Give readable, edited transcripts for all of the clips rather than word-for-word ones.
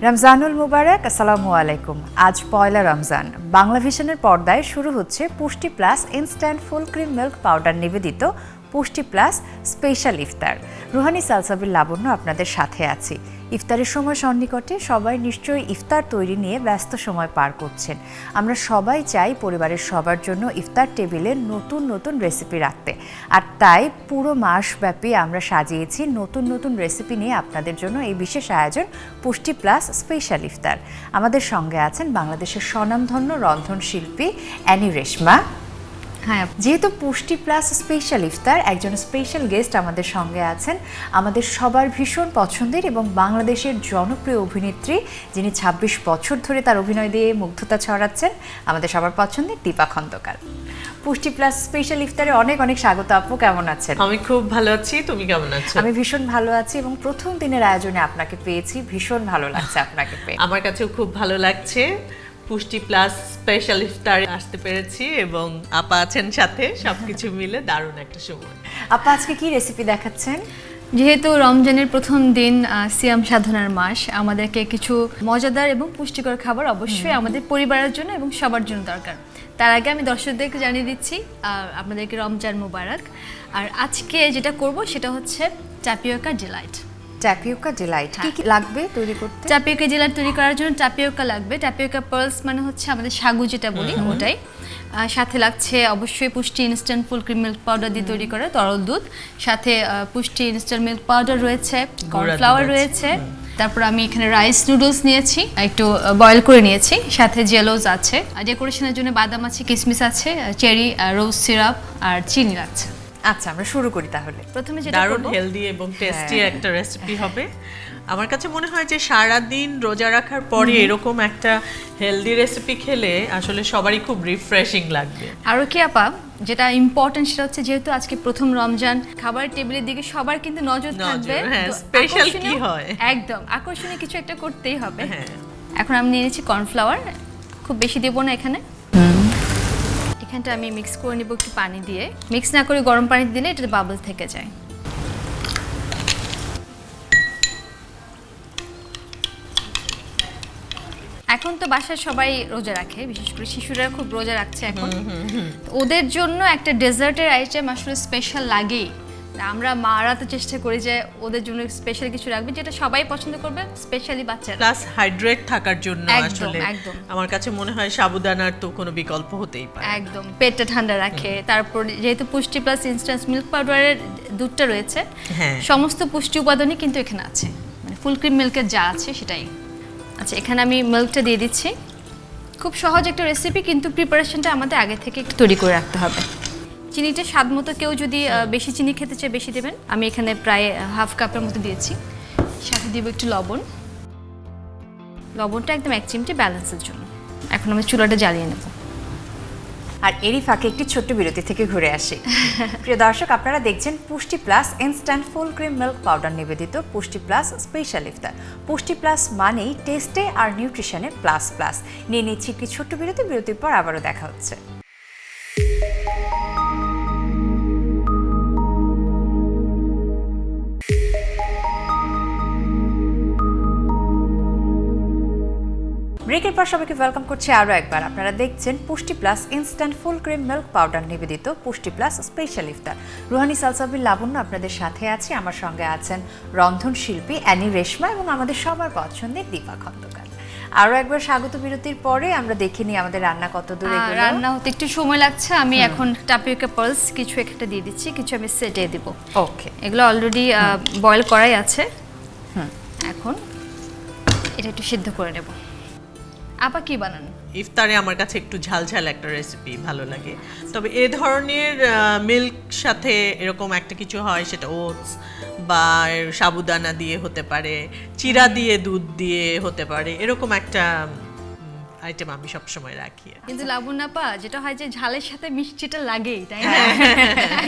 রমজানুল মুবারক, আসসালামু আলাইকুম। আজ পয়লা রমজান। বাংলা ভিশনের পর্দায় শুরু হচ্ছে পুষ্টি plus instant full cream milk powder নিবেদিত পুষ্টি প্লাস স্পেশাল ইফতার। রুহানি সালসাবিল লাবণ্য আপনাদের সাথে আছি। ইফতারের সময় সন্নিকটে সবাই নিশ্চয়ই ইফতার তৈরি নিয়ে ব্যস্ত সময় পার করছেন। আমরা সবাই চাই পরিবারের সবার জন্য ইফতার টেবিলে নতুন নতুন রেসিপি রাখতে, আর তাই পুরো মাসব্যাপী আমরা সাজিয়েছি নতুন নতুন রেসিপি নিয়ে আপনাদের জন্য এই বিশেষ আয়োজন পুষ্টি প্লাস স্পেশাল ইফতার। আমাদের সঙ্গে আছেন বাংলাদেশের স্বনামধন্য রন্ধনশিল্পী অ্যানি রেশমা। হ্যাঁ, যেহেতু পুষ্টি প্লাস স্পেশাল ইফতার, একজন স্পেশাল গেস্ট আমাদের সঙ্গে আছেন, আমাদের সবার ভীষণ পছন্দের এবং বাংলাদেশের জনপ্রিয় অভিনেত্রী, যিনি ২৬ বছর ধরে তার অভিনয় দিয়ে মুগ্ধতা ছড়াচ্ছেন, আমাদের সবার পছন্দের দীপা খন্দকার। পুষ্টি প্লাস স্পেশাল ইফতারে অনেক অনেক স্বাগত আপু, কেমন আছেন? আমি খুব ভালো আছি, তুমি কেমন আছো? আমি ভীষণ ভালো আছি এবং প্রথম দিনের আয়োজনে আপনাকে পেয়েছি, ভীষণ ভালো লাগছে আপনাকে পেয়ে। আমার কাছেও খুব ভালো লাগছে। পুষ্টি প্লাস স্পেশাল ইফতারে আসতে পেরেছি এবং আপা আছেন সাথে, সবকিছু মিলে দারুণ একটা সময়। আপা আজকে কি রেসিপি দেখাচ্ছেন? যেহেতু রমজানের প্রথম দিন, সিয়াম সাধনার মাস, আমাদেরকে কিছু মজাদার এবং পুষ্টিকর খাবার অবশ্যই আমাদের পরিবারের জন্য এবং সবার জন্য দরকার। তার আগে আমি দর্শকদেরকে জানিয়ে দিচ্ছি আপনাদেরকে রমজান মুবারক। আর আজকে যেটা করব সেটা হচ্ছে টাপিওকা ডিলাইট। টাপিওকা ডিলাইট কি কি লাগবে তৈরি করতে? টাপিওকা ডিলাইট তৈরি করার জন্য টাপিওকা লাগবে। টাপিওকা পার্লস মানে হচ্ছে আমাদের সাগু যেটা বলি, ওটাই। সাথে লাগছে অবশ্যই পুষ্টি instant full cream milk powder দিয়ে তৈরি করা তরল দুধ, সাথে পুষ্টি ইনস্ট্যান্ট মিল্ক পাউডার রয়েছে, কর্নফ্লাওয়ার রয়েছে। তারপর আমি এখানে রাইস নুডলস নিয়েছি, একটু বয়েল করে নিয়েছি, সাথে জেলোজ আছে, আর ডেকোরেশনের জন্য বাদাম আছে, কিশমিশ আছে, চেরি, রোজ সিরাপ আর চিনি লাগছে। আচ্ছা, আমরা শুরু করি তাহলে। প্রথমে যেটা দারুণ হেলদি এবং টেস্টি একটা রেসিপি হবে। আমার কাছে মনে হয় যে সারা দিন রোজা রাখার পরে এরকম একটা হেলদি রেসিপি খেলে আসলে সবারই খুব রিফ্রেশিং লাগবে। আর কি আপা, যেটা ইম্পর্টেন্ট সেটা হচ্ছে যেহেতু আজকে প্রথম রমজান, খাবার টেবিলের দিকে সবার কিন্তু নজর থাকবে। হ্যাঁ, স্পেশাল কি হয়, একদম আকর্ষণীয় কিছু একটা করতেই হবে। এখন আমি নিয়ে নিচ্ছি কর্নফ্লাওয়ার, খুব বেশি দেবো না এখানে। এখানটা আমি মিক্স করে নিব একটু পানি দিয়ে। মিক্স না করে গরম পানি দিলে এটা বাবল থেকে যায়। এখন তো বাসায় সবাই রোজা রাখে, বিশেষ করে শিশুরা খুব রোজা রাখছে এখন। ওদের জন্য একটা ডেজার্টের আইটেম আসলে স্পেশাল লাগেই। আমরা মারা তো চেষ্টা করি যে ওদের জন্য স্পেশাল কিছু রাখবে যেটা সবাই পছন্দ করবে, স্পেশালি বাচ্চারা। প্লাস হাইড্রেট থাকার জন্য আসলে একদম আমার কাছে মনে হয় সাবুদানার তো কোনো বিকল্প হতেই পারে। একদম পেটটা ঠান্ডা রাখে। তারপর যেহেতু পুষ্টি প্লাস ইনস্ট্যান্ট মিল্ক পাউডারের দুধটা রয়েছে, সমস্ত পুষ্টি উপাদানই কিন্তু এখানে আছে, মানে ফুল ক্রিম মিল্কের যা আছে সেটাই। আচ্ছা, এখানে আমি মিল্কটা দিয়ে দিচ্ছি। খুব সহজ একটা রেসিপি, কিন্তু প্রিপারেশনটা আমাদের আগে থেকে একটু তৈরি করে রাখতে হবে। চিনিটা স্বাদ মতো, কেউ যদি বেশি চিনি খেতে চায় বেশি দেবেন। আমি এখানে প্রায় হাফ কাপের মতো দিয়েছি। সাথে দিব একটু লবণ। লবণটা একদম 1 চিমটে ব্যালেন্সের জন্য। এখন আমি চুলাটা জ্বালিয়ে নেব। আর এরই ফাঁকে একটি ছোট্ট বিরতি থেকে ঘুরে আসি। প্রিয় দর্শক, আপনারা দেখছেন পুষ্টি plus instant full cream milk powder নিবেদিত পুষ্টি প্লাস স্পেশাল ইফতার। পুষ্টি প্লাস মানেই টেস্টে আর নিউট্রিশনে প্লাস প্লাস। নিয়ে নিচ্ছি একটি ছোট্ট বিরতি। বিরতির পর আবারও দেখা হচ্ছে। ব্রেকের পর সবাইকে ওয়েলকাম করছি আরও একবার। আপনারা দেখছেন পুষ্টি plus instant full cream milk powder নিবেদিত পুষ্টি প্লাস স্পেশাল ইফতার। রুহানি সালসাবিল লাবণ্য আপনাদের সাথে আছি। আমার সঙ্গে আছেন রন্ধনশিল্পী অ্যানি রেশমা এবং আমাদের সবার পছন্দের দীপা খন্দকার। আরও একবার স্বাগত বিরতির পরে আমরা দেখে নিই আমাদের রান্না কত দূরে গেল। রান্না হতে একটু সময় লাগছে। আমি এখন টাপিওকা পার্লস কিছু একটা দিয়ে দিচ্ছি, কিছু আমি সেটে দিব। ওকে, এগুলো অলরেডি বয়েল করাই আছে। এখন এটা একটু সিদ্ধ করে নেব। আপা কি বানান? ইফতারে আমার কাছে একটু ঝালঝাল একটা রেসিপি ভালো লাগে। তবে এ ধরনের মিল্ক সাথে এরকম একটা কিছু হয়, সেটা ওটস বা সাবুদানা দিয়ে হতে পারে, চিরা দিয়ে দুধ দিয়ে হতে পারে, এরকম একটা আইটেম আমি সবসময় রাখি। কিন্তু লাবণ্য আপা, যেটা হয় যে ঝালের সাথে মিষ্টিটা লাগেই, তাই না?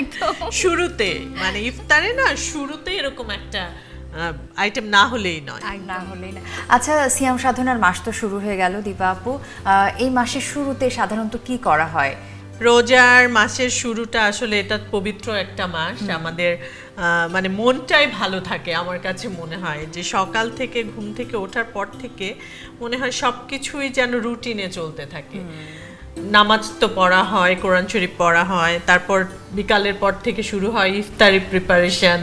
একদম শুরুতে, মানে ইফতারে না শুরুতে এরকম একটা আইটেম না হলেই নয়। আচ্ছা, সিয়াম সাধনার মাস তো শুরু হয়ে গেল দীপা আপু। এই মাসের শুরুতে সাধারণত কি করা হয়? রোজার মাসের শুরুটা আসলে এটা পবিত্র একটা মাস, আমাদের মানে মনটাই ভালো থাকে। আমার কাছে মনে হয় যে সকাল থেকে ঘুম থেকে ওঠার পর থেকে মনে হয় সবকিছুই যেন রুটিনে চলতে থাকে। নামাজ তো পড়া হয়, কোরআন শরীফ পড়া হয়, তারপর বিকালের পর থেকে শুরু হয় ইফতারি প্রিপারেশন।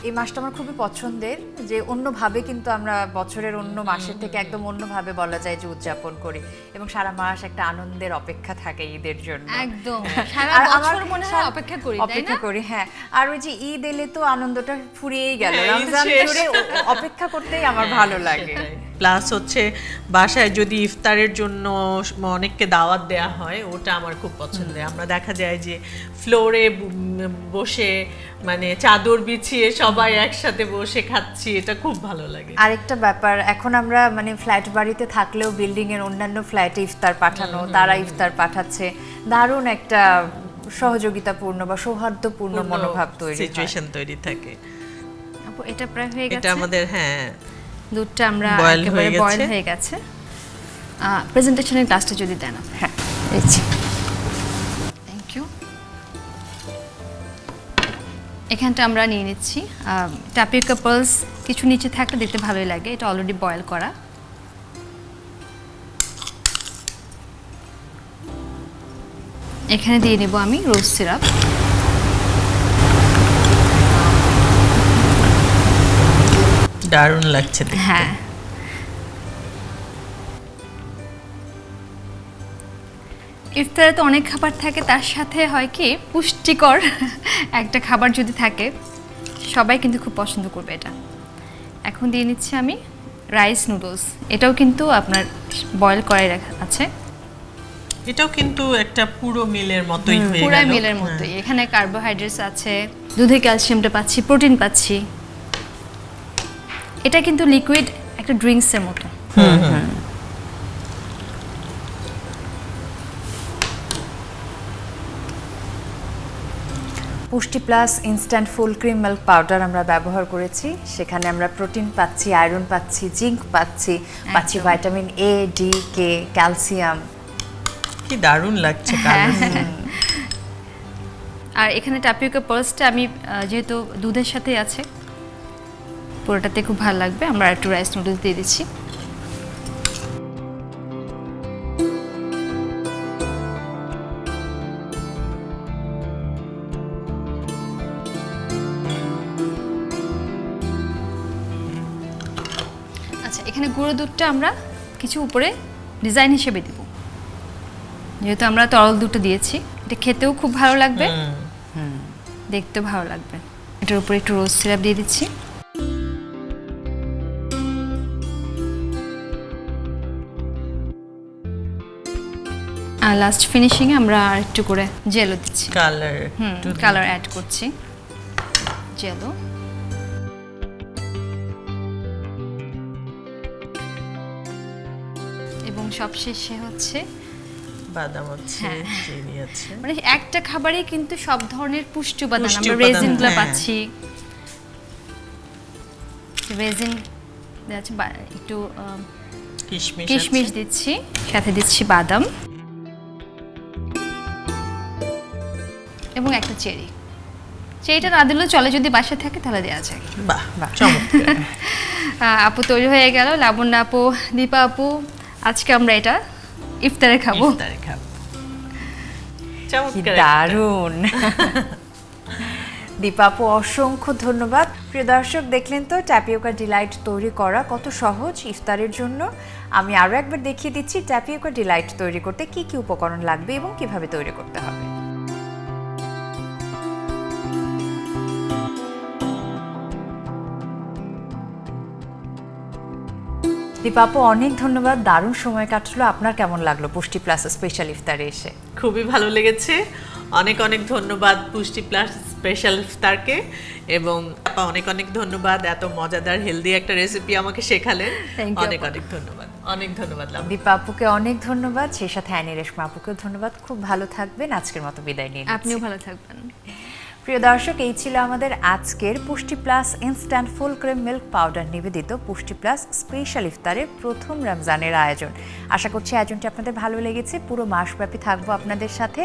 এই মাসটা আমার খুবই পছন্দের, যে অন্যভাবে কিন্তু আমরা বছরের অন্য মাসের থেকে একদম অন্যভাবে বলা যায় যে উদযাপন করি, এবং সারা মাস একটা আনন্দের অপেক্ষা থাকে ঈদের জন্য। একদম সারা আর বছর মনে হয় অপেক্ষা করি, তাই না? অপেক্ষা করি, হ্যাঁ। আর ওই যে ঈদ এলে তো আনন্দটা ফুরিয়েই গেল, হ্যাঁ, ঈদ রমজান শেষ। জুড়ে অপেক্ষা করতেই আমার ভালো লাগে। প্লাস হচ্ছে বাসায় যদি ইফতারের জন্য অনেককে দাওয়াত দেয়া হয়, ওটা আমার খুব পছন্দের। আমরা দেখা যায় যে ফ্লোরে বসে মানে চাদর বিছিয়ে সবাই একসাথে বসে খাচ্ছি, এটা খুব ভালো লাগে। আরেকটা ব্যাপার, এখন আমরা মানে ফ্ল্যাট বাড়িতে থাকলেও বিল্ডিং এর অন্যান্য ফ্ল্যাটে ইফতার পাঠানো, তারা ইফতার পাঠাচ্ছে, দারুণ একটা সহযোগিতাপূর্ণ বা সৌহার্দ্যপূর্ণ মনোভাব তৈরি হয়, সিচুয়েশন তৈরি থাকে। আপু এটা প্রায় হয়ে এটা গেছে আমাদের, হ্যাঁ, দুধটা আমরা Boil একেবারে হয়ে বয়েল গেছে। হয়ে গেছে। প্রেজেন্টেশনের ক্লাসটা যদি দেন। হ্যাঁ দিচ্ছি। Thank you. এখানটা আমরা নিয়ে নিচ্ছি টাপিওকা পালস, কিছু নিচে থাকলে দেখতে ভালোই লাগে, এটা অলরেডি বয়েল করা। এখানে দিয়ে নেব আমি রোজ সিরাপ। দারুণ লাগছে দেখতে। হ্যাঁ, ইফতারে তো অনেক খাবার থাকে, তার সাথে হয় কি পুষ্টিকর একটা খাবার যদি থাকে সবাই কিন্তু খুব পছন্দ করবে এটা। এখন দিয়ে নিচ্ছি আমি রাইস নুডলস, এটাও কিন্তু আপনার বয়েল করাই রাখা আছে। এটাও কিন্তু একটা পুরো মিলের মতোই হয়ে গেল। পুরো মিলের মতোই, এখানে কার্বোহাইড্রেটস আছে, দুধে ক্যালসিয়ামটা পাচ্ছি, প্রোটিন পাচ্ছি। এটা কিন্তু লিকুইড একটা ড্রিঙ্কসের মতো। পুষ্টি plus instant full cream milk powder আমরা ব্যবহার করেছি, সেখানে আমরা প্রোটিন পাচ্ছি, আয়রন পাচ্ছি, জিঙ্ক পাচ্ছি, ভাইটামিন এ, ডি, কে, ক্যালসিয়াম। কি দারুণ লাগছে কালার। আর এখানে টাপিওকা পালসটা আমি যেহেতু দুধের সাথে আছে, পুরোটাতে খুব ভালো লাগবে। আমরা একটু রাইস নুডলস দিয়ে দিচ্ছি। আচ্ছা, এখানে গুঁড়ো দুধটা আমরা কিছু উপরে ডিজাইন হিসেবে দিব, যেহেতু আমরা তরল দুধটা দিয়েছি। এটা খেতেও খুব ভালো লাগবে, দেখতেও ভালো লাগবে। এটার উপরে একটু রোজ সিরাপ দিয়ে দিচ্ছি। আর লাস্ট ফিনিশিং এ আমরা আর একটু করে জেলো দিচ্ছি, কালার। কালার অ্যাড করছি, জেলো। এবং সবশেষে হচ্ছে বাদাম আছে, চিনি আছে। মানে একটা খাবারে কিন্তু সব ধরনের পুষ্টি উপাদান, পুষ্টি আমরা উপাদান, রেজিনগুলো হ্যাঁ। পাচ্ছি। রেজিন আছে, একটু কিশমিশ দিচ্ছি, সাথে দিচ্ছি বাদাম এবং একটা চেরি। চেরিটা না দিলেও চলে, যদি বাসায় থাকে তাহলে দেওয়া যায়। বাহ, চমৎকার। আপু তৈরি হয়ে গেল, লাবণ্য আপু, দীপা আপু, আজকে আমরা এটা ইফতারে খাবো। ইফতারে খাবো। চমৎকার, দারুণ। দীপাপু অসংখ্য ধন্যবাদ। প্রিয় দর্শক, দেখলেন তো ট্যাপিওকা ডিলাইট তৈরি করা কত সহজ ইফতারের জন্য। আমি আরও একবার দেখিয়ে দিচ্ছি ট্যাপিওকা ডিলাইট তৈরি করতে কি কি উপকরণ লাগবে এবং কিভাবে তৈরি করতে হবে। দীপাপু অনেক ধন্যবাদ, দারুণ সময় কাটলো। আপনার কেমন লাগলো পুষ্টি প্লাস স্পেশাল ইফতারে এসে? খুবই ভালো লেগেছে। অনেক অনেক ধন্যবাদ পুষ্টি প্লাস স্পেশাল ইফতারকে, এবং অনেক অনেক ধন্যবাদ এত মজাদার হেলদি একটা রেসিপি আমাকে শেখালেন। অনেক অনেক ধন্যবাদ, অনেক ধন্যবাদ। দীপা আপুকে অনেক ধন্যবাদ, সেই সাথে অ্যানি রেশমা আপুকেও ধন্যবাদ। খুব ভালো থাকবেন, আজকের মতো বিদায় নিয়ে নিচ্ছি। আপনিও ভালো থাকবেন। প্রিয় দর্শক, এই ছিল আমাদের আজকের পুষ্টি plus instant full cream milk powder নিবেদিত পুষ্টি প্লাস স্পেশাল ইফতারের প্রথম রমজানের আয়োজন। আশা করছি আয়োজনটি আপনাদের ভালো লেগেছে। পুরো মাসব্যাপী থাকবো আপনাদের সাথে।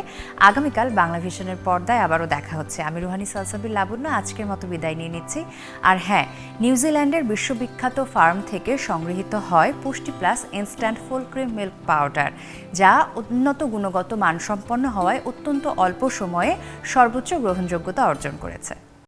আগামীকাল বাংলা ভিশনের পর্দায় আবারও দেখা হচ্ছে। আমি রুহানি সালসাবিল লাবণ্য আজকের মতো বিদায় নিয়ে নিচ্ছি। আর হ্যাঁ, নিউজিল্যান্ডের বিশ্ববিখ্যাত ফার্ম থেকে সংগৃহীত হয় পুষ্টি plus instant full cream milk powder, যা উন্নত গুণগত মানসম্পন্ন হওয়ায় অত্যন্ত অল্প সময়ে সর্বোচ্চ গ্রহণযোগ্যতা অর্জন করেছে।